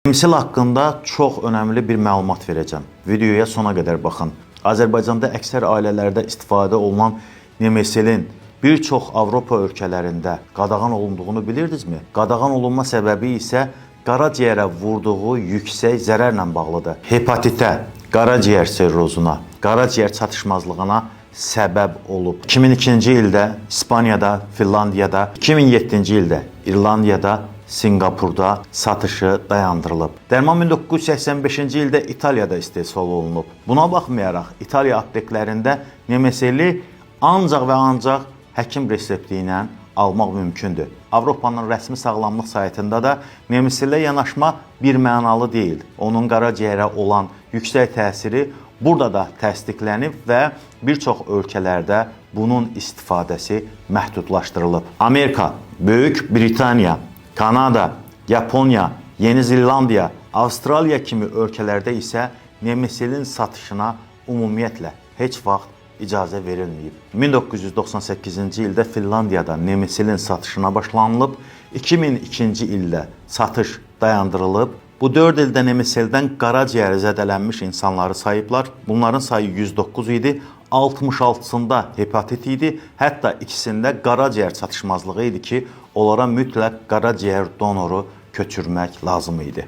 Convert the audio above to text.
Nemsil haqqında çox önəmli bir məlumat verəcəm. Videoya sona qədər baxın. Azərbaycanda əksər ailələrdə istifadə olunan Nemesilin bir çox Avropa ölkələrində qadağan olunduğunu bilirdinizmi? Qadağan olunma səbəbi isə qaraciyərə vurduğu yüksək zərərlə bağlıdır. Hepatitə, qaraciyər sirrozuna, qaraciyər çatışmazlığına səbəb olub. 2002-ci ildə İspaniyada, Finlandiyada, 2007-ci ildə İrlandiyada, Singapurda satışı dayandırılıb. Dərman 1985-ci ildə İtaliyada istehsal olunub. Buna baxmayaraq İtaliya apteklərində Nemesili ancaq və ancaq həkim resepti ilə almaq mümkündür. Avropanın rəsmi sağlamlıq saytında da Nemesilə yanaşma bir mənalı deyil. Onun qaraciyərə olan yüksək təsiri burada da təsdiqlənib və bir çox ölkələrdə bunun istifadəsi məhdudlaşdırılıb. Amerika, Böyük Britaniya, Kanada, Yaponiya, Yeni Zelandiya, Avstraliya kimi ölkələrdə isə Nemesilin satışına ümumiyyətlə heç vaxt icazə verilməyib. 1998-ci ildə Finlandiyada Nemesilin satışına başlanılıb, 2002-ci ildə satış dayandırılıb. Bu 4 ildə Nemesildən qaraciyəri zədələnmiş insanları sayıblar. Bunların sayı 109 idi, 66-sında hepatit idi, hətta ikisində qaraciyər çatışmazlığı idi ki, onlara mütləq qaraciyər donoru köçürmək lazım idi.